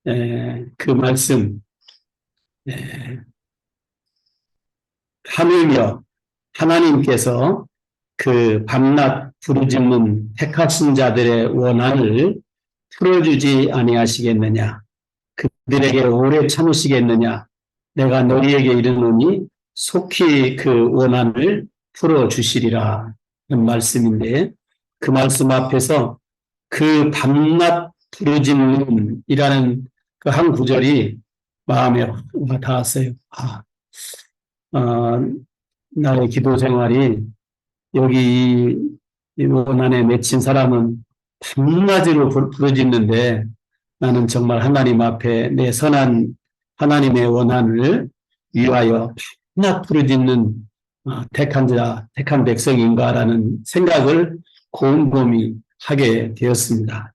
그 말씀, 에, 하물며 하나님께서 그 밤낮 부르짖는 택하신 자들의 원한을 풀어주지 아니하시겠느냐? 그들에게 오래 참으시겠느냐? 내가 너희에게 이르노니 속히 그 원한을 풀어주시리라. 는 말씀인데, 그 말씀 앞에서 그 밤낮 부르짖는이라는 그 한 구절이 마음에 와 닿았어요. 나의 기도 생활이 여기 이 원한에 맺힌 사람은 밤낮으로 부르짖는데 나는 정말 하나님 앞에 내 선한 하나님의 원한을 위하여 밤낮 부르짖는 택한 자, 택한 백성인가라는 생각을 곰곰이 하게 되었습니다.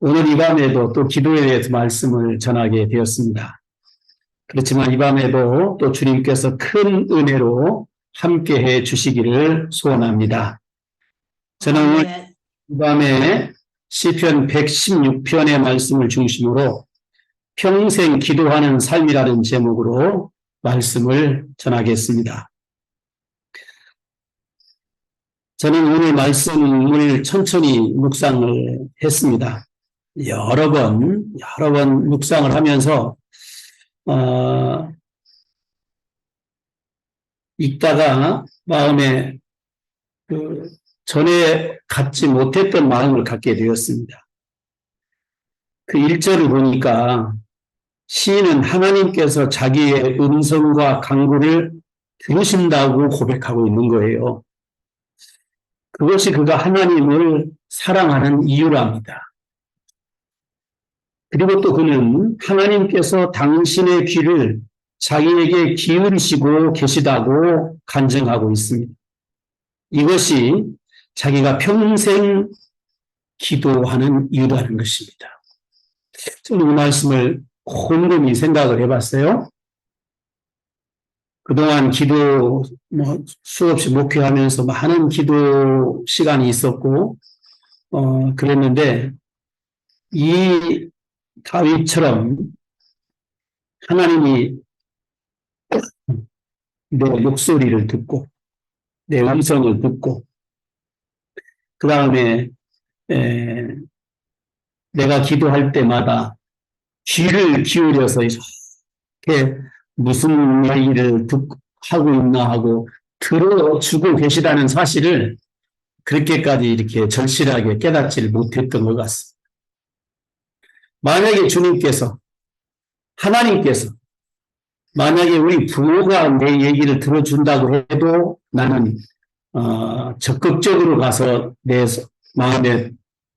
오늘 이 밤에도 또 기도에 대해서 말씀을 전하게 되었습니다. 그렇지만 이 밤에도 또 주님께서 큰 은혜로 함께해 주시기를 소원합니다. 저는 오늘 이 밤에 시편 116편의 말씀을 중심으로 평생 기도하는 삶이라는 제목으로 말씀을 전하겠습니다. 저는 오늘 말씀을 천천히 묵상을 했습니다. 여러 번 묵상을 하면서 읽다가 마음에 전에 갖지 못했던 마음을 갖게 되었습니다. 그 1절을 보니까 시인은 하나님께서 자기의 음성과 간구를 들으신다고 고백하고 있는 거예요. 그것이 그가 하나님을 사랑하는 이유랍니다. 그리고 또 그는 하나님께서 당신의 귀를 자기에게 기울이시고 계시다고 간증하고 있습니다. 이것이 자기가 평생 기도하는 이유라는 것입니다. 저는 이 말씀을 곰곰이 생각을 해봤어요. 그동안 기도 수없이 목회하면서 많은 기도 시간이 있었고 그랬는데 이 다윗처럼 하나님이 내 목소리를 듣고 내 음성을 듣고 그 다음에 내가 기도할 때마다 귀를 기울여서 이렇게 무슨 얘기를 하고 있나 하고 들어주고 계시다는 사실을 그렇게까지 이렇게 절실하게 깨닫지를 못했던 것 같습니다. 만약에 주님께서 하나님께서 만약에 우리 부모가 내 얘기를 들어준다고 해도 나는 적극적으로 가서 내 마음에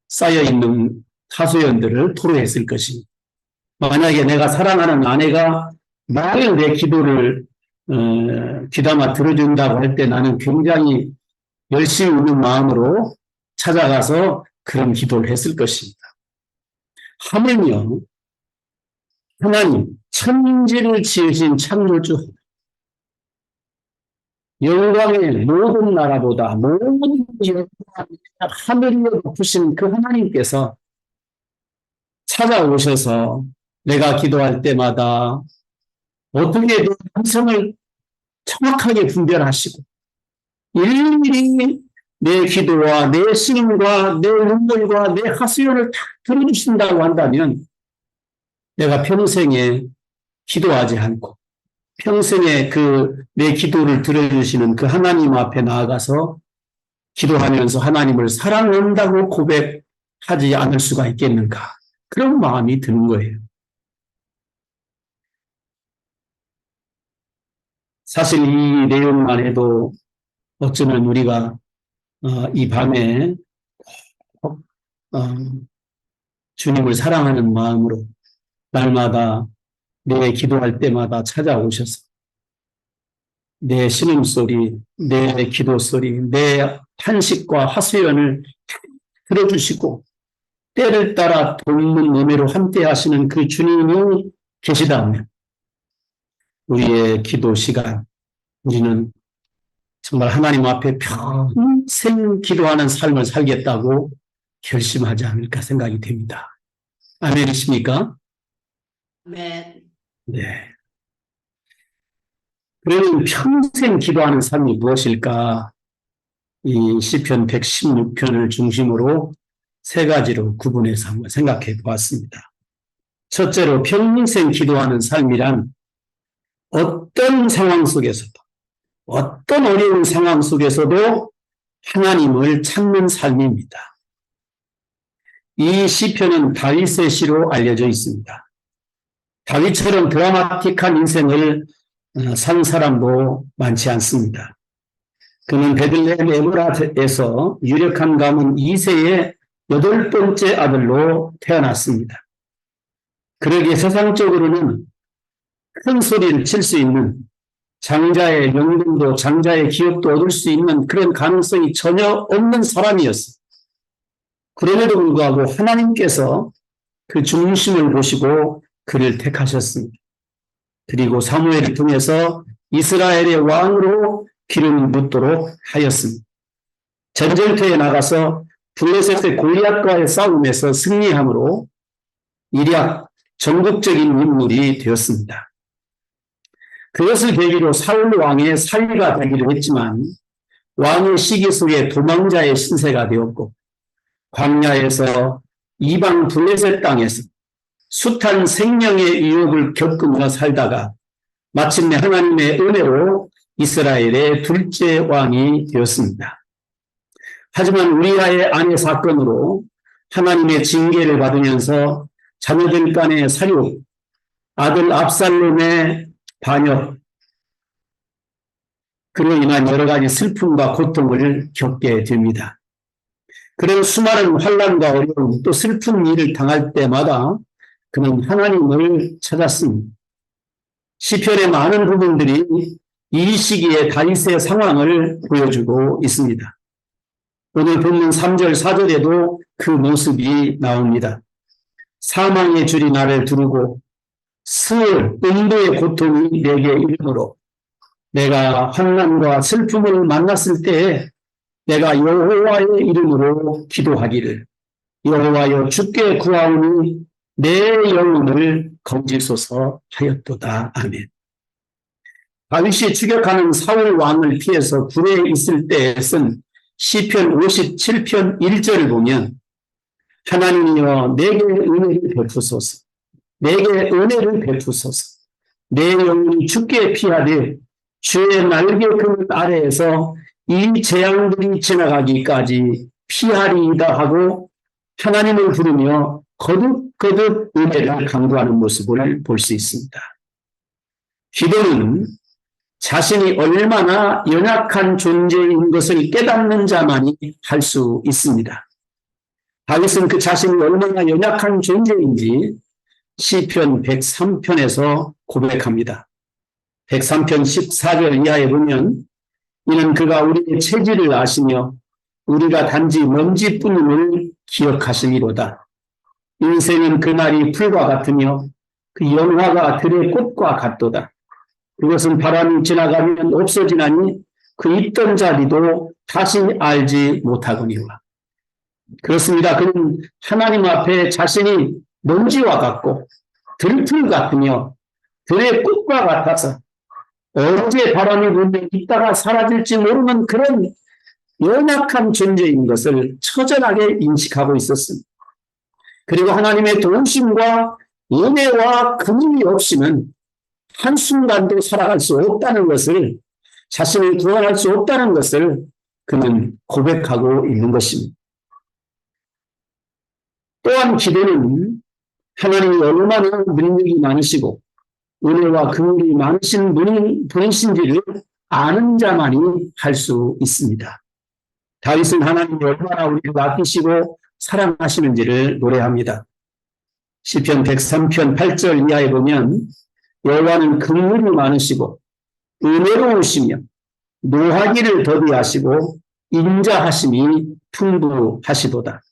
쌓여있는 하소연들을 토로했을 것입니다. 만약에 내가 사랑하는 아내가 매일 내 기도를 귀담아 들어준다고 할 때 나는 굉장히 열심히 있는 마음으로 찾아가서 그런 기도를 했을 것입니다. 하물며 하나님 천지를 지으신 창조주 영광의 모든 나라보다 모든 영광 하늘 위에 높으신 그 하나님께서 찾아오셔서 내가 기도할 때마다 어떻게 내 음성을 정확하게 분별하시고 일일이 내 기도와 내 신음과 내 눈물과 내 하소연을 다 들어주신다고 한다면 내가 평생에 기도하지 않고 평생에 내 기도를 들어주시는 그 하나님 앞에 나아가서 기도하면서 하나님을 사랑한다고 고백하지 않을 수가 있겠는가? 그런 마음이 드는 거예요. 사실 이 내용만 해도 어쩌면 우리가 이 밤에 주님을 사랑하는 마음으로 날마다 내 기도할 때마다 찾아오셔서 내 신음소리, 내 기도소리, 내 탄식과 하소연을 들어주시고 때를 따라 돕는 은혜로 함께 하시는 그 주님이 계시다면 우리의 기도 시간, 우리는 정말 하나님 앞에 평생 기도하는 삶을 살겠다고 결심하지 않을까 생각이 됩니다. 아멘이십니까? 아멘. 네. 그러면 평생 기도하는 삶이 무엇일까? 이 시편 116편을 중심으로 세 가지로 구분해서 한번 생각해 보았습니다. 첫째로 평생 기도하는 삶이란 어떤 상황 속에서도, 어떤 어려운 상황 속에서도 하나님을 찾는 삶입니다. 이 시편은 다윗의 시로 알려져 있습니다. 다윗처럼 드라마틱한 인생을 산 사람도 많지 않습니다. 그는 베들레헴 에브라에서 유력한 가문 2세의 8번째 아들로 태어났습니다. 그러기에 세상적으로는 큰 소리를 칠 수 있는, 장자의 명분도 장자의 기업도 얻을 수 있는 그런 가능성이 전혀 없는 사람이었습니다. 그럼에도 불구하고 하나님께서 그 중심을 보시고 그를 택하셨습니다. 그리고 사무엘을 통해서 이스라엘의 왕으로 기름 붓도록 하였습니다. 전쟁터에 나가서 블레셋의 골리앗과의 싸움에서 승리함으로 일약 전국적인 인물이 되었습니다. 그것을 계기로 사울 왕의 사위가 되기도 했지만 왕의 시기 속에 도망자의 신세가 되었고 광야에서 이방 블레셋 땅에서 숱한 생명의 위협을 겪으며 살다가 마침내 하나님의 은혜로 이스라엘의 둘째 왕이 되었습니다. 하지만 우리아의 아내 사건으로 하나님의 징계를 받으면서 자녀들 간의 살육, 아들 압살롬의 반역, 그로 인한 여러 가지 슬픔과 고통을 겪게 됩니다. 그런 수많은 환난과 어려움, 또 슬픈 일을 당할 때마다 그는 하나님을 찾았습니다. 시편의 많은 부분들이 이 시기에 다윗의 상황을 보여주고 있습니다. 오늘 본문 3절, 4절에도 그 모습이 나옵니다. 사망의 줄이 나를 두르고 스올, 음부의 고통이 내게 이르므로 내가 환난과 슬픔을 만났을 때에 내가 여호와의 이름으로 기도하기를 여호와여 주께 구하오니 내 영혼을 건지소서 하였도다. 아멘. 다윗이 추격하는 사울 왕을 피해서 굴에 있을 때에 쓴 시편 57편 1절을 보면 하나님이여 내게 은혜를 베푸소서, 내게 은혜를 베푸소서, 내 영혼이 주께 피하되 주의 날개 그늘 아래에서 이 재앙들이 지나가기까지 피하리이다 하고 하나님을 부르며 거듭거듭 은혜를 강구하는 모습을 볼 수 있습니다. 기도는 자신이 얼마나 연약한 존재인 것을 깨닫는 자만이 할 수 있습니다. 다윗은 그 자신이 얼마나 연약한 존재인지 시편 103편에서 고백합니다. 103편 14절 이하에 보면 이는 그가 우리의 체질을 아시며 우리가 단지 먼지뿐임을 기억하시리로다. 인생은 그날이 풀과 같으며 그 영화가 들의 꽃과 같도다. 그것은 바람이 지나가면 없어지나니 그 있던 자리도 다시 알지 못하거니와. 그렇습니다. 그는 하나님 앞에 자신이 먼지와 같고 들풀 같으며 들의 꽃과 같아서 언제 바람이 불면 있다가 사라질지 모르는 그런 연약한 존재인 것을 처절하게 인식하고 있었습니다. 그리고 하나님의 도우심과 은혜와 긍휼이 없이는 한순간도 살아갈 수 없다는 것을, 자신을 구원할 수 없다는 것을 그는 고백하고 있는 것입니다. 또한 기도는 하나님이 얼마나 능력이 많으시고 은혜와 긍휼이 많으신 분이신지를 아는 자만이 할 수 있습니다. 다윗은 하나님이 얼마나 우리를 아끼시고 사랑하시는지를 노래합니다. 시편 103편 8절 이하에 보면 여호와는 긍휼이 많으시고 은혜로우시며 노하기를 더디하시고 인자하심이 풍부하시도다.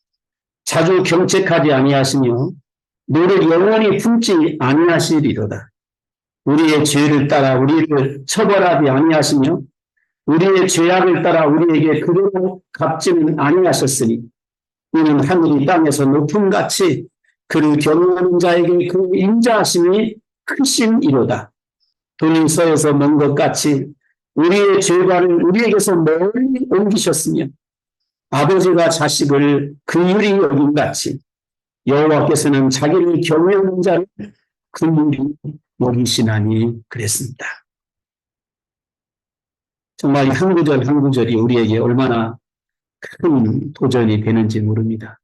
자주 경책하지 아니하시며 노를 영원히 품지 아니하시리로다. 우리의 죄를 따라 우리를 처벌하지 아니하시며 우리의 죄악을 따라 우리에게 그대로 갚지는 아니하셨으니 이는 하늘이 땅에서 높음같이 그를 경외하는 자에게 그 인자하심이 크심이로다. 돈이 서에서 먼 것 같이 우리의 죄과를 우리에게서 멀리 옮기셨으며 아버지가 자식을 긍휼히 여긴 같이 여호와께서는 자기를 경외하는 자를 긍휼히 여기시나니 그랬습니다. 정말 한 구절 한 구절이 우리에게 얼마나 큰 도전이 되는지 모릅니다.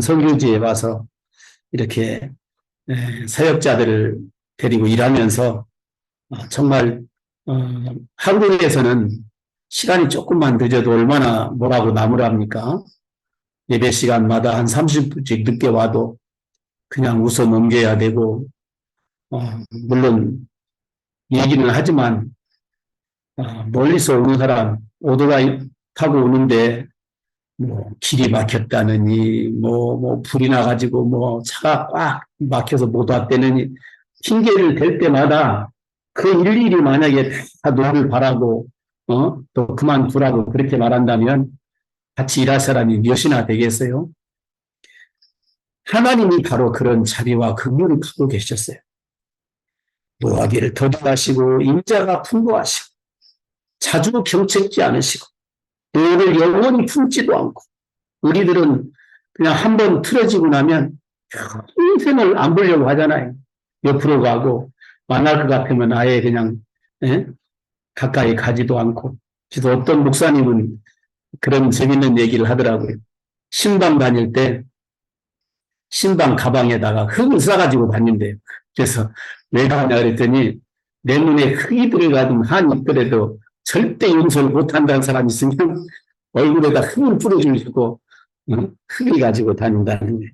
선교지에 와서 이렇게 사역자들을 데리고 일하면서 정말 한국에서는 시간이 조금만 늦어도 얼마나 뭐라고 나무랍니까? 예배 시간마다 한 30분씩 늦게 와도 그냥 웃어 넘겨야 되고 물론 얘기는 하지만 멀리서 오는 사람 오토바이 타고 오는데 뭐 길이 막혔다느니 뭐 불이 나가지고 뭐 차가 꽉 막혀서 못 왔다느니 핑계를 댈 때마다 그 일일이 만약에 다 너를 바라고 또 그만두라고 그렇게 말한다면 같이 일할 사람이 몇이나 되겠어요? 하나님이 바로 그런 자비와 긍휼을 갖고 계셨어요. 노하기를 더디하시고 인자가 풍부하시고 자주 경책지 않으시고 너를 영원히 품지도 않고 우리들은 그냥 한번 틀어지고 나면 평생을 안 보려고 하잖아요. 옆으로 가고 만날 것 같으면 아예 그냥 가까이 가지도 않고. 그래서 어떤 목사님은 그런 재밌는 얘기를 하더라고요. 신방 다닐 때 신방 가방에다가 흙을 싸가지고 다닌대요. 그래서 왜 가냐 그랬더니 내 눈에 흙이 들어가든 한이 있더라도 절대 용서를 못한다는 사람이 있으면 얼굴에다 흙을 뿌려주고 흙을 가지고 다닌다는 거예요.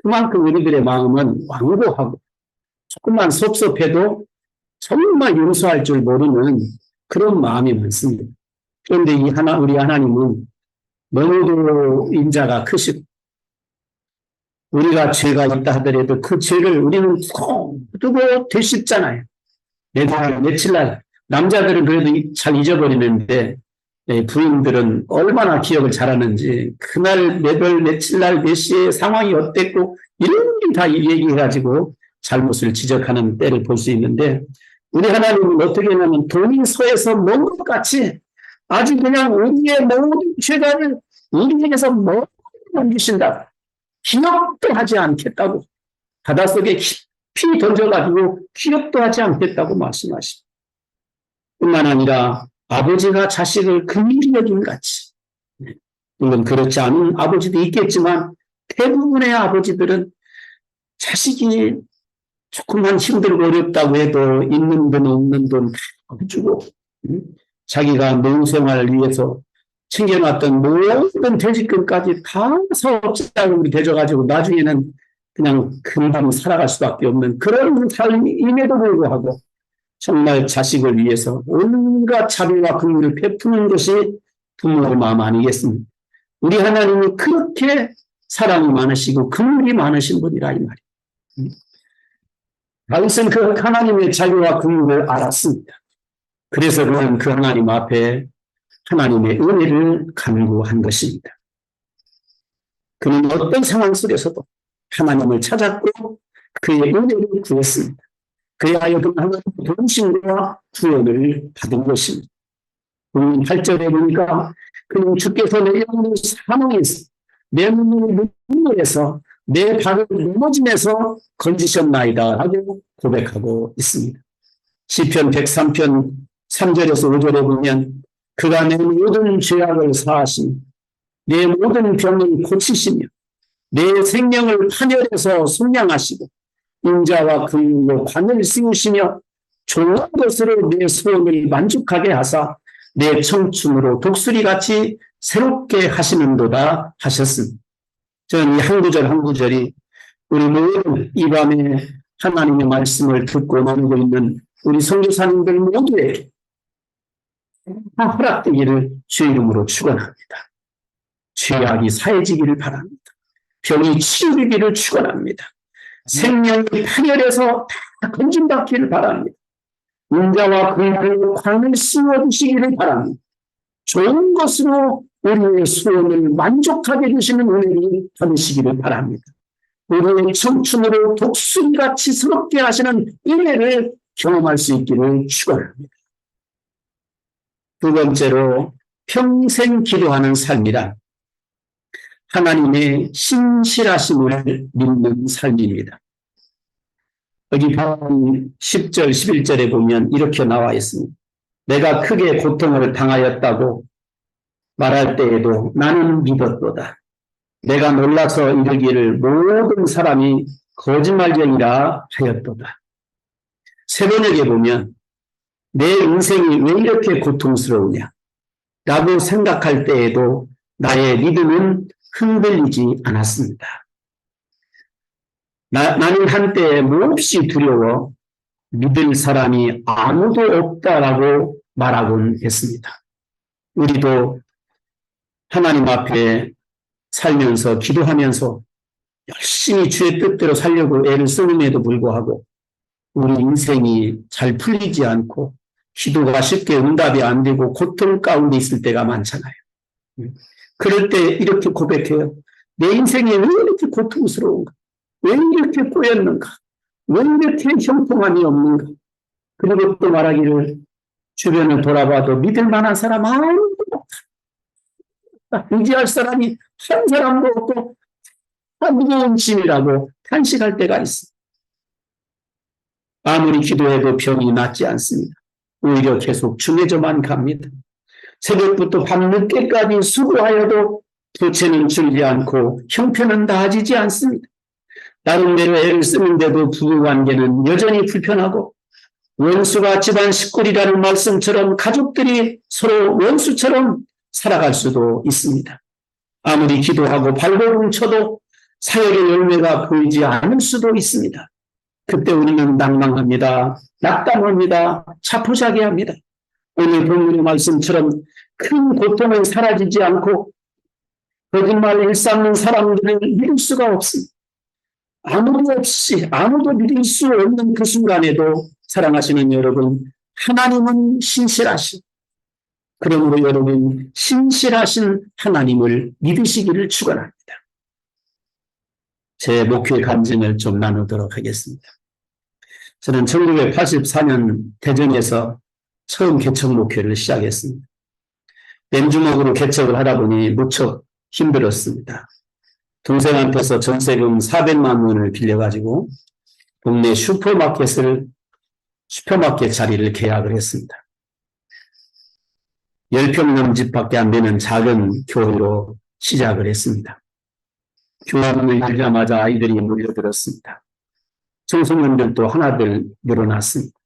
그만큼 우리들의 마음은 완고하고 조금만 섭섭해도 정말 용서할 줄 모르는 그런 마음이 많습니다. 그런데 우리 하나님은 너무도 인자가 크시고 우리가 죄가 있다 하더라도 그 죄를 우리는 두고 되씹잖아요. 매달 며칠날 남자들은 그래도 잘 잊어버리는데 부인들은 얼마나 기억을 잘하는지 그날 매달 며칠날 몇 시에 상황이 어땠고 이런 게 다 얘기해가지고 잘못을 지적하는 때를 볼 수 있는데 우리 하나님은 어떻게 하냐면 돈이 서에서 먼 것 같이 아주 그냥 우리의 모든 죄를 우리에게서 멀리 옮기신다. 기억도 하지 않겠다고 바닷속에 깊이 던져가지고 기억도 하지 않겠다고 말씀하십니다. 뿐만 아니라 아버지가 자식을 긍휼히 여긴 같이 물론 그렇지 않은 아버지도 있겠지만 대부분의 아버지들은 자식이 조금만 힘들고 어렵다고 해도 있는 돈 없는 돈 다 주고 자기가 노후생활을 위해서 챙겨놨던 모든 퇴직금까지 다 사업자금으로 대줘가지고 나중에는 그냥 금방 살아갈 수밖에 없는 그런 삶임에도 불구하고 정말 자식을 위해서 온갖 자비와 긍휼을 베푸는 것이 부모의 마음 아니겠습니까? 우리 하나님이 그렇게 사랑이 많으시고 긍휼이 많으신 분이라 이 말이에요. 다윗은 그 하나님의 자비와 긍휼을 알았습니다. 그래서 그는 그 하나님 앞에 하나님의 은혜를 간구한 것입니다. 그는 어떤 상황 속에서도 하나님을 찾았고 그의 은혜를 구했습니다. 그에 하여금 하나님의 동심과 구원을 받은 것입니다. 8절에 보니까 그는 주께서 내 영혼을 사망해서 내 눈을 눈물에서 내 발을 넘어짐에서 건지셨나이다 라고 고백하고 있습니다. 시편 103편 3절에서 5절에 보면 그가 내 모든 죄악을 사하시며 내 모든 병을 고치시며 내 생명을 판열해서 속량하시고 인자와 긍휼로 관을 씌우시며 좋은 것으로 내 소원을 만족하게 하사 내 청춘으로 독수리같이 새롭게 하시는도다 하셨습니다. 저는 이 한 구절 한 구절이 우리 모두 이 밤에 하나님의 말씀을 듣고 나누고 있는 우리 선교사님들 모두에게 다 허락되기를 주의 이름으로 축원합니다. 죄악이 사해지기를 바랍니다. 병이 치유되기를 축원합니다. 생명이 파멸해서 다 건진받기를 바랍니다. 인자와 긍휼로 관을 씌워주시기를 바랍니다. 좋은 것으로 우리의 소원을 만족하게 해주시는 은혜를 받으시기를 바랍니다. 우리의 청춘으로 독수리같이 스럽게 하시는 은혜를 경험할 수 있기를 축원합니다. 두 번째로 평생 기도하는 삶이란 하나님의 신실하심을 믿는 삶입니다. 여기 10절, 11절에 보면 이렇게 나와 있습니다. 내가 크게 고통을 당하였다고 말할 때에도 나는 믿었도다. 내가 놀라서 이르기를 모든 사람이 거짓말쟁이라 하였도다. 세 번역에 보면 내 인생이 왜 이렇게 고통스러우냐 라고 생각할 때에도 나의 믿음은 흔들리지 않았습니다. 나는 한때 몹시 두려워 믿을 사람이 아무도 없다라고 말하곤 했습니다. 우리도 하나님 앞에 살면서 기도하면서 열심히 주의 뜻대로 살려고 애를 쓰는에도 불구하고 우리 인생이 잘 풀리지 않고 기도가 쉽게 응답이 안 되고 고통 가운데 있을 때가 많잖아요. 그럴 때 이렇게 고백해요. 내 인생이 왜 이렇게 고통스러운가? 왜 이렇게 꼬였는가? 왜 이렇게 형통함이 없는가? 그리고 또 말하기를 주변을 돌아봐도 믿을 만한 사람 아무도 없다. 의지할 사람이 한 사람도 없고 다 무거운 짐이라고 탄식할 때가 있습니다. 아무리 기도해도 병이 낫지 않습니다. 오히려 계속 중해져만 갑니다. 새벽부터 밤늦게까지 수고하여도 부채는 줄지 않고 형편은 나아지지 않습니다. 나름대로 애를 쓰는데도 부부관계는 여전히 불편하고 원수가 집안 식구리라는 말씀처럼 가족들이 서로 원수처럼 살아갈 수도 있습니다. 아무리 기도하고 발버둥 쳐도 사역의 열매가 보이지 않을 수도 있습니다. 그때 우리는 낭망합니다. 낙담합니다. 자포자기합니다. 오늘 본문의 말씀처럼 큰 고통은 사라지지 않고 거짓말을 일삼는 사람들을 믿을 수가 없습니다. 아무도 없이 아무도 믿을 수 없는 그 순간에도 사랑하시는 여러분, 하나님은 신실하신, 그러므로 여러분 신실하신 하나님을 믿으시기를 축원합니다. 제 목회 간증을 좀 나누도록 하겠습니다. 저는 1984년 대전에서 처음 개척 목회를 시작했습니다. 맨주먹으로 개척을 하다 보니 무척 힘들었습니다. 동생한테서 전세금 400만 원을 빌려가지고 동네 슈퍼마켓 자리를 계약을 했습니다. 10평 넘집밖에 안 되는 작은 교회로 시작을 했습니다. 교회문을 열자마자 아이들이 몰려들었습니다. 청소년들도 하나둘 늘어났습니다.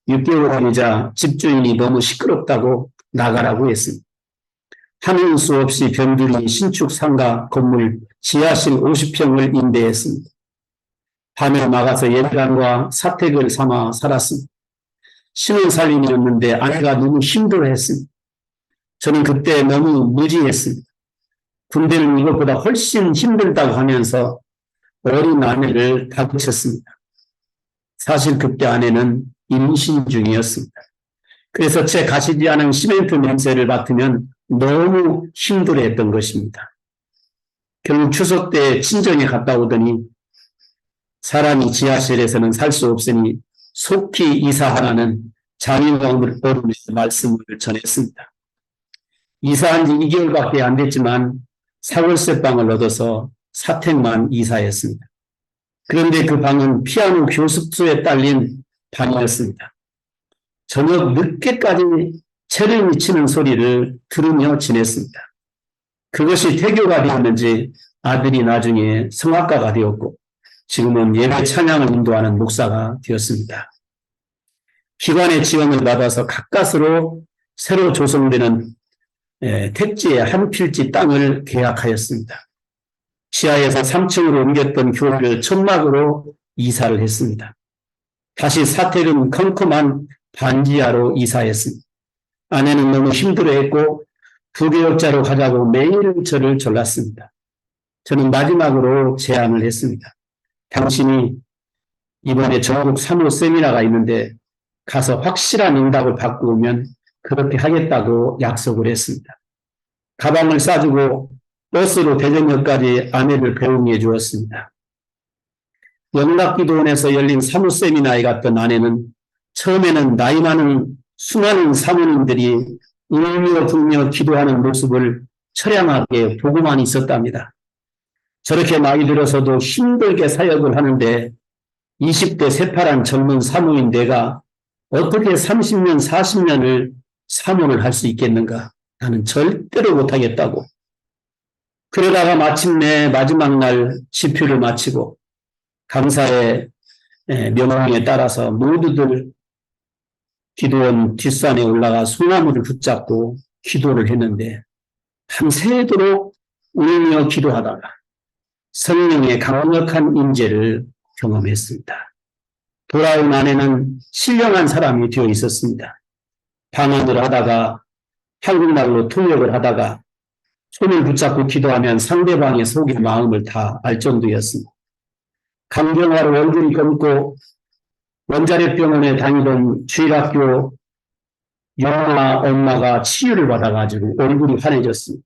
6개월 하자 집주인이 너무 시끄럽다고 나가라고 했습니다. 하는 수 없이 병들이 신축 상가 건물 지하실 50평을 임대했습니다. 밤에 나가서 예배당과 사택을 삼아 살았습니다. 신혼살림이었는데 아내가 너무 힘들어했습니다. 저는 그때 너무 무지했습니다. 군대는 이것보다 훨씬 힘들다고 하면서 어린 아내를 다그쳤습니다. 사실 그때 아내는 임신 중이었습니다. 그래서 제 가시지 않은 시멘트 냄새를 맡으면 너무 힘들어했던 것입니다. 결국 추석 때 친정에 갔다 오더니 사람이 지하실에서는 살 수 없으니 속히 이사하라는 장인어른의 말씀을 전했습니다. 이사한 지 2개월밖에 안 됐지만 사월세방을 얻어서 사택만 이사했습니다. 그런데 그 방은 피아노 교습소에 딸린 방이었습니다. 저녁 늦게까지 체를 미치는 소리를 들으며 지냈습니다. 그것이 태교가 되었는지 아들이 나중에 성악가가 되었고 지금은 예배 찬양을 인도하는 목사가 되었습니다. 기관의 지원을 받아서 가까스로 새로 조성되는 택지의 한 필지 땅을 계약하였습니다. 지하에서 3층으로 옮겼던 교회를 천막으로 이사를 했습니다. 다시 사택은 컴컴한 반지하로 이사했습니다. 아내는 너무 힘들어했고 부교역자로 가자고 매일 저를 졸랐습니다. 저는 마지막으로 제안을 했습니다. 당신이 이번에 전국 사모 세미나가 있는데 가서 확실한 응답을 받고 오면 그렇게 하겠다고 약속을 했습니다. 가방을 싸주고 버스로 대전역까지 아내를 배웅해 주었습니다. 영락기도원에서 열린 사무세미나에 갔던 아내는 처음에는 나이 많은 수많은 사모님들이 울며 불며 기도하는 모습을 처량하게 보고만 있었답니다. 저렇게 나이 들어서도 힘들게 사역을 하는데 20대 새파란 젊은 사모인 내가 어떻게 30년, 40년을 사모를 할 수 있겠는가? 나는 절대로 못하겠다고. 그러다가 마침내 마지막 날 집회를 마치고 강사의 명령에 따라서 모두들 기도원 뒷산에 올라가 소나무를 붙잡고 기도를 했는데 밤새도록 울며 기도하다가 성령의 강력한 임재를 경험했습니다. 돌아온 아내는 신령한 사람이 되어 있었습니다. 방언을 하다가 한국말로 통역을 하다가 손을 붙잡고 기도하면 상대방의 속의 마음을 다 알 정도였습니다. 강경화로 얼굴이 검고 원자력병원에 다니던 주일학교 영아 엄마가 치유를 받아가지고 얼굴이 환해졌습니다.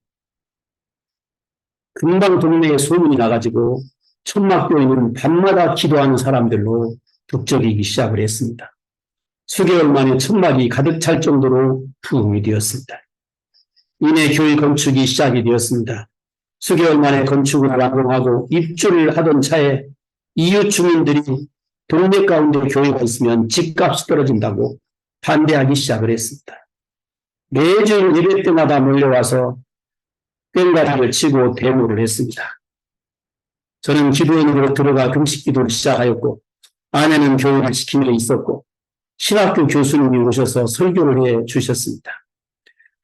금방 동네에 소문이 나가지고 천막교인은 밤마다 기도하는 사람들로 북적이기 시작을 했습니다. 수개월 만에 천막이 가득 찰 정도로 부흥이 되었습니다. 이내 교회 건축이 시작이 되었습니다. 수개월 만에 건축을 완공하고 입주를 하던 차에 이웃 주민들이 동네 가운데 교회가 있으면 집값이 떨어진다고 반대하기 시작을 했습니다. 매주 예배 때마다 몰려와서 꽹과리를 치고 대모를 했습니다. 저는 기도원으로 들어가 금식 기도를 시작하였고 아내는 교회를 지키며 있었고 신학교 교수님이 오셔서 설교를 해 주셨습니다.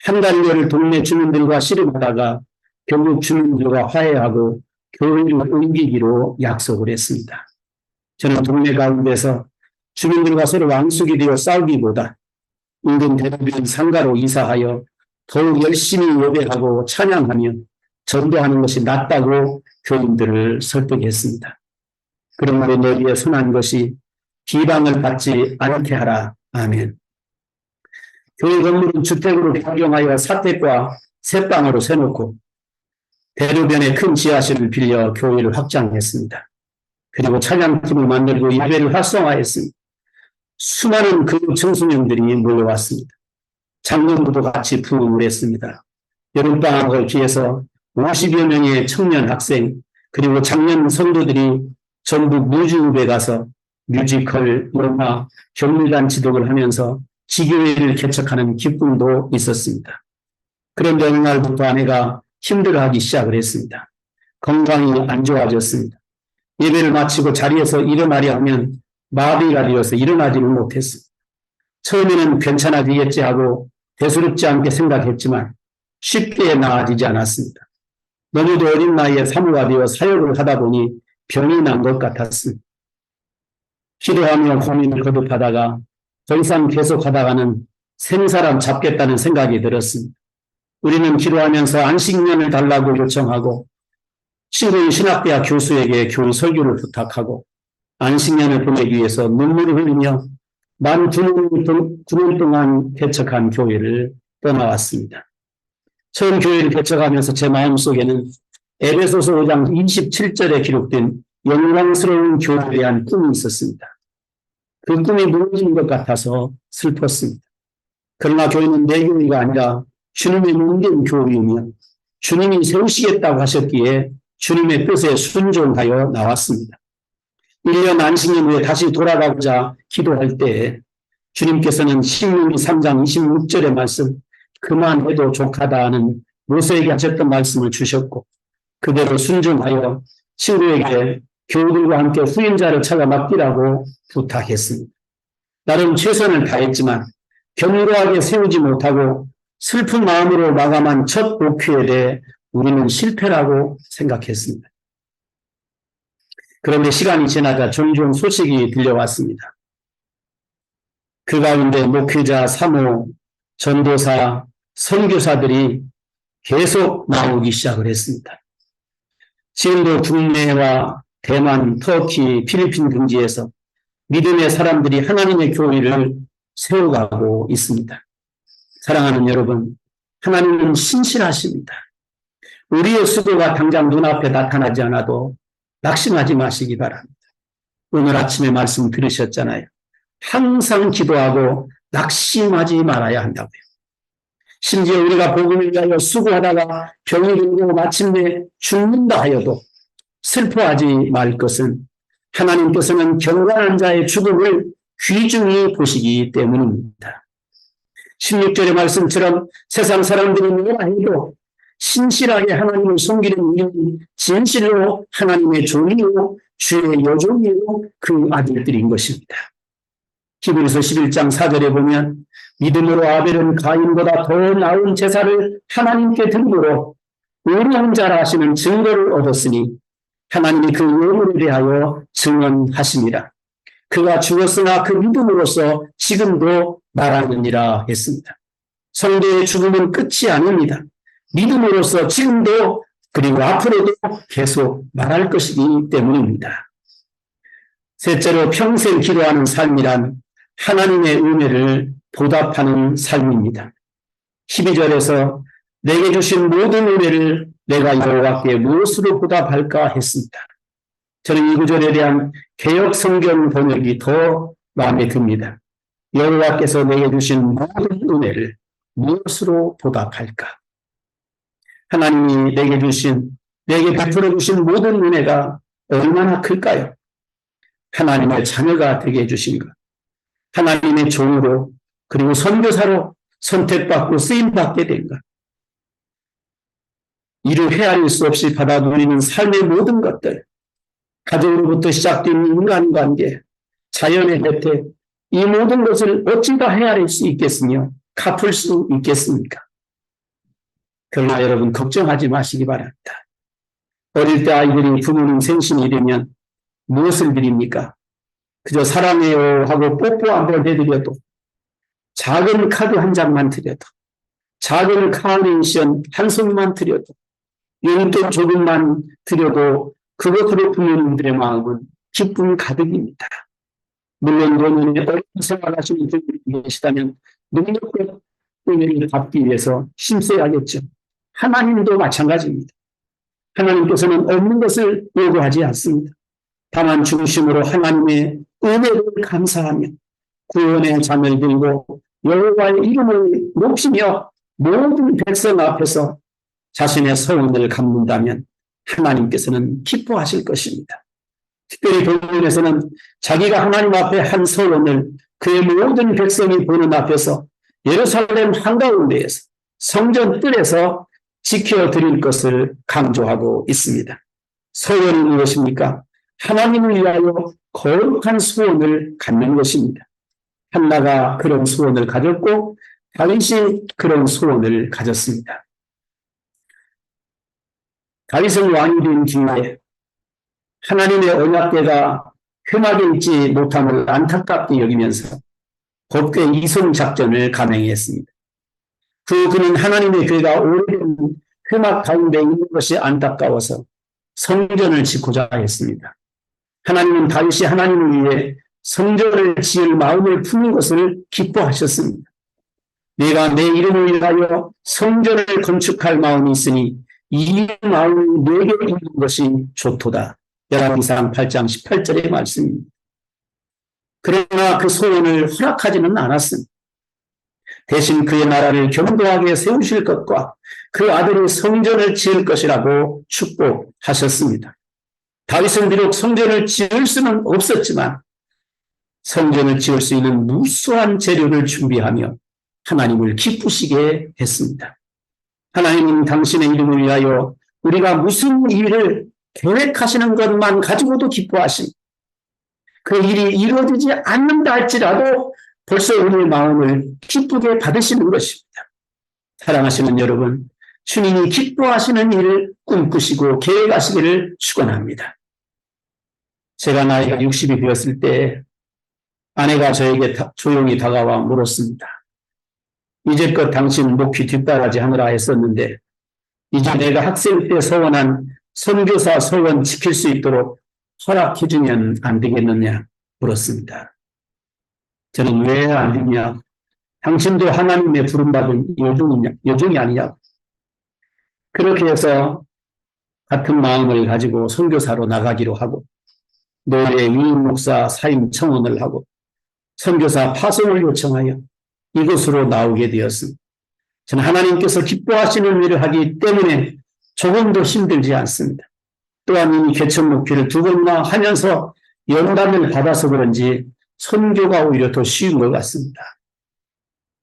한 달여를 동네 주민들과 씨름하다가 결국 주민들과 화해하고 교회를 옮기기로 약속을 했습니다. 저는 동네 가운데서 주민들과 서로 왕숙이 되어 싸우기보다 인근 대로변 상가로 이사하여 더욱 열심히 예배하고 찬양하며 전도하는 것이 낫다고 교인들을 설득했습니다. 그러므로 너희의 선한 것이 비방을 받지 않게 하라. 아멘. 교회 건물은 주택으로 변경하여 사택과 새방으로 세놓고 대로변에 큰 지하실을 빌려 교회를 확장했습니다. 그리고 찬양팀을 만들고 예배를 활성화했습니다. 수많은 그 청소년들이 몰려왔습니다. 장년부도 같이 부흥을 했습니다. 여름방학을 기해서 50여 명의 청년 학생 그리고 장년 성도들이 전북 무주읍에 가서 뮤지컬, 영화, 경리단 지독을 하면서 지교회를 개척하는 기쁨도 있었습니다. 그런데 어느 날부터 아내가 힘들어하기 시작을 했습니다. 건강이 안 좋아졌습니다. 예배를 마치고 자리에서 일어나려 하면 마비가 되어서 일어나지를 못했습니다. 처음에는 괜찮아지겠지 하고 대수롭지 않게 생각했지만 쉽게 나아지지 않았습니다. 너무도 어린 나이에 사모가 되어 사역을 하다 보니 병이 난 것 같았습니다. 기도하며 고민을 거듭하다가 더 이상 계속하다가는 생사람 잡겠다는 생각이 들었습니다. 우리는 기도하면서 안식년을 달라고 요청하고 친구인 신학대학 교수에게 교회 설교를 부탁하고 안식년을 보내기 위해서 눈물을 흘리며 만 9년 동안 개척한 교회를 떠나왔습니다. 처음 교회를 개척하면서 제 마음속에는 에베소서 5장 27절에 기록된 영광스러운 교회에 대한 꿈이 있었습니다. 그 꿈이 무너진 것 같아서 슬펐습니다. 그러나 교회는 내 교회가 아니라 주님의 몸된 교회이며 주님이 세우시겠다고 하셨기에 주님의 뜻에 순종하여 나왔습니다. 1년 안식년 후에 다시 돌아가고자 기도할 때 주님께서는 신명기 3장 26절의 말씀 그만해도 족하다 하는 모세에게 하셨던 말씀을 주셨고 그대로 순종하여 친구에게 교우들과 함께 후임자를 찾아 맡기라고 부탁했습니다. 나름 최선을 다했지만 견고하게 세우지 못하고 슬픈 마음으로 마감한 첫 목회에 대해 우리는 실패라고 생각했습니다. 그런데 시간이 지나자 종종 소식이 들려왔습니다. 그 가운데 목회자, 사모, 전도사, 선교사들이 계속 나오기 시작을 했습니다. 지금도 국내와 대만, 터키, 필리핀 등지에서 믿음의 사람들이 하나님의 교회를 세워가고 있습니다. 사랑하는 여러분, 하나님은 신실하십니다. 우리의 수고가 당장 눈앞에 나타나지 않아도 낙심하지 마시기 바랍니다. 오늘 아침에 말씀 들으셨잖아요. 항상 기도하고 낙심하지 말아야 한다고요. 심지어 우리가 복음을 위하여 수고하다가 병이 들고 마침내 죽는다 하여도 슬퍼하지 말 것은 하나님께서는 경건한 자의 죽음을 귀중히 보시기 때문입니다. 16절의 말씀처럼 세상 사람들이 뭐라 해도 신실하게 하나님을 섬기는 이는 진실로 하나님의 종이요 주의 여종이요 그 아들들인 것입니다. 히브리서 11장 4절에 보면 믿음으로 아벨은 가인보다 더 나은 제사를 하나님께 드림으로 의로운 자라 하시는 증거를 얻었으니 하나님이 그 의무에 대하여 증언하심이라. 그가 죽었으나 그 믿음으로써 지금도 말하느니라 했습니다. 성도의 죽음은 끝이 아닙니다. 믿음으로써 지금도 그리고 앞으로도 계속 말할 것이기 때문입니다. 셋째로 평생 기도하는 삶이란 하나님의 은혜를 보답하는 삶입니다. 12절에서 내게 주신 모든 은혜를 내가 여호와께 무엇으로 보답할까 했습니다. 저는 이 구절에 대한 개역 성경 번역이 더 마음에 듭니다. 여호와께서 내게 주신 모든 은혜를 무엇으로 보답할까? 하나님이 내게 베풀어 주신 모든 은혜가 얼마나 클까요? 하나님의 자녀가 되게 해주신 것, 하나님의 종으로 그리고 선교사로 선택받고 쓰임받게 된 것, 이를 헤아릴 수 없이 받아 누리는 삶의 모든 것들, 가정으로부터 시작된 인간관계, 자연의 혜택, 이 모든 것을 어찌다 헤아릴 수 있겠으며 갚을 수 있겠습니까? 그러나 여러분 걱정하지 마시기 바랍니다. 어릴 때 아이들이 부모님 생신이 되면 무엇을 드립니까? 그저 사랑해요 하고 뽀뽀 한번 해드려도, 작은 카드 한 장만 드려도, 작은 카네이션 한 송이만 드려도, 용돈 조금만 드려도 그것으로 부모님들의 마음은 기쁨 가득입니다. 물론 노년에 어려운 생활하시는 분들이 계시다면 능력과 은혜를 갚기 위해서 힘써야겠죠. 하나님도 마찬가지입니다. 하나님께서는 없는 것을 요구하지 않습니다. 다만 중심으로 하나님의 은혜를 감사하며 구원의 잠을 들고 여호와의 이름을 높이며 모든 백성 앞에서 자신의 서원을 갚는다면 하나님께서는 기뻐하실 것입니다. 특별히 본문에서는 자기가 하나님 앞에 한 서원을 그의 모든 백성이 보는 앞에서 예루살렘 한가운데에서 성전 뜰에서 지켜드릴 것을 강조하고 있습니다. 서원이 무엇입니까? 하나님을 위하여 거룩한 소원을 갖는 것입니다. 한나가 그런 소원을 가졌고 다윗이 그런 소원을 가졌습니다. 다윗은 왕이 된 뒤에 하나님의 언약궤가 흠하게 있지 못함을 안타깝게 여기면서 법궤 이송 작전을 감행했습니다. 그는 하나님의 궤가 오래된 흠악 가운데 있는 것이 안타까워서 성전을 짓고자 했습니다. 하나님은 다윗이 하나님을 위해 성전을 지을 마음을 품은 것을 기뻐하셨습니다. 내가 내 이름을 위하여 성전을 건축할 마음이 있으니 이 마음이 내게 있는 것이 좋도다. 열왕기상 8장 18절의 말씀입니다. 그러나 그 소원을 허락하지는 않았습니다. 대신 그의 나라를 견고하게 세우실 것과 그 아들이 성전을 지을 것이라고 축복하셨습니다. 다윗은 비록 성전을 지을 수는 없었지만 성전을 지을 수 있는 무수한 재료를 준비하며 하나님을 기쁘시게 했습니다. 하나님은 당신의 이름을 위하여 우리가 무슨 일을 계획하시는 것만 가지고도 기뻐하십니다. 그 일이 이루어지지 않는다 할지라도 벌써 우리의 마음을 기쁘게 받으시는 것입니다. 사랑하시는 여러분, 주님이 기뻐하시는 일을 꿈꾸시고 계획하시기를 축원합니다. 제가 나이가 60이 되었을 때 아내가 저에게 조용히 다가와 물었습니다. 이제껏 당신 목표 뒷바라지 하느라 했었는데 이제 내가 학생 때 서원한 선교사 서원 지킬 수 있도록 허락해주면 안 되겠느냐 물었습니다. 저는 왜 안 되냐? 당신도 하나님의 부름받은 여종이 아니냐? 그렇게 해서 같은 마음을 가지고 선교사로 나가기로 하고 노예 위임 목사 사임 청원을 하고 선교사 파송을 요청하여 이곳으로 나오게 되었습니다. 저는 하나님께서 기뻐하시는 일을 하기 때문에 조금도 힘들지 않습니다. 또한 이미 개천 목표를 2번이나 하면서 연단을 받아서 그런지 선교가 오히려 더 쉬운 것 같습니다.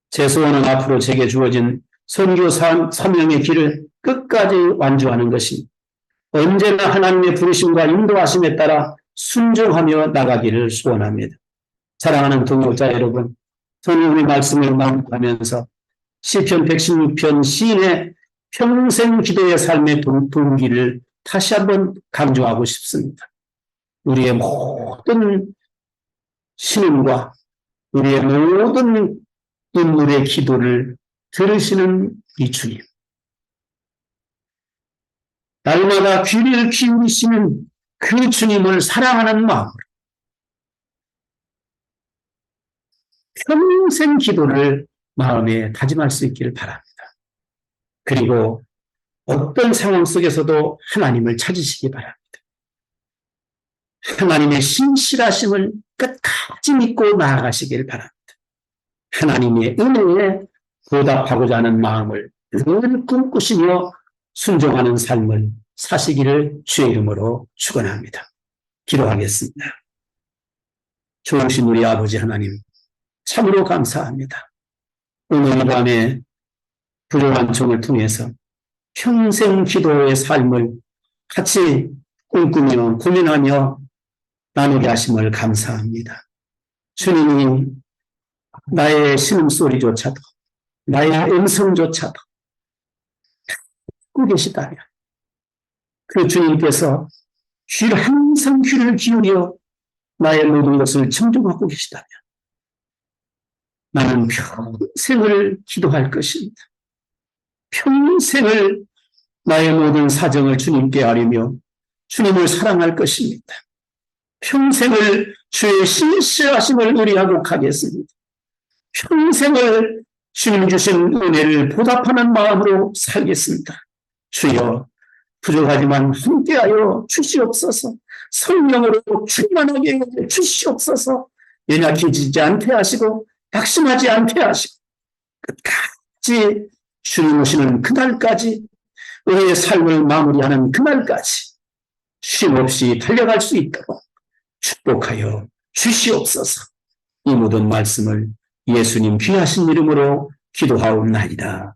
제 소원은 앞으로 제게 주어진 선교 사명의 길을 끝까지 완주하는 것입니다. 언제나 하나님의 부르심과 인도하심에 따라 순종하며 나가기를 소원합니다. 사랑하는 동역자 여러분, 성령의 말씀을 낭독하면서 시편 116편 시인의 평생 기도의 삶의 동기를 다시 한번 강조하고 싶습니다. 우리의 모든 신음과 우리의 모든 인물의 기도를 들으시는 이 주님. 날마다 귀를 기울이시는 그 주님을 사랑하는 마음으로 평생 기도를 마음에 다짐할 수 있기를 바랍니다. 그리고 어떤 상황 속에서도 하나님을 찾으시기 바랍니다. 하나님의 신실하심을 끝까지 믿고 나아가시길 바랍니다. 하나님의 은혜에 보답하고자 하는 마음을 늘 꿈꾸시며 순종하는 삶을 사시기를 주의 이름으로 축원합니다. 기도하겠습니다. 좋으신 우리 아버지 하나님, 참으로 감사합니다. 오늘 이 밤에 부족한 종을 통해서 평생 기도의 삶을 같이 꿈꾸며 고민하며 나누게 하심을 감사합니다. 주님이 나의 신음소리조차도 나의 음성조차도 듣고 계시다면 그 주님께서 항상 귀를 기울여 나의 모든 것을 청중하고 계시다면 나는 평생을 기도할 것입니다. 평생을 나의 모든 사정을 주님께 아뢰며 주님을 사랑할 것입니다. 평생을 주의 신실하심을 의뢰하고 가겠습니다. 평생을 주님 주신 은혜를 보답하는 마음으로 살겠습니다. 주여, 부족하지만 함께하여 주시옵소서. 성령으로 충만하게 주시옵소서. 연약해지지 않게 하시고 낙심하지 않게 하시고 끝까지 주님 오시는 그날까지 우리의 삶을 마무리하는 그날까지 쉼없이 달려갈 수 있도록 축복하여 주시옵소서. 이 모든 말씀을 예수님 귀하신 이름으로 기도하옵나이다.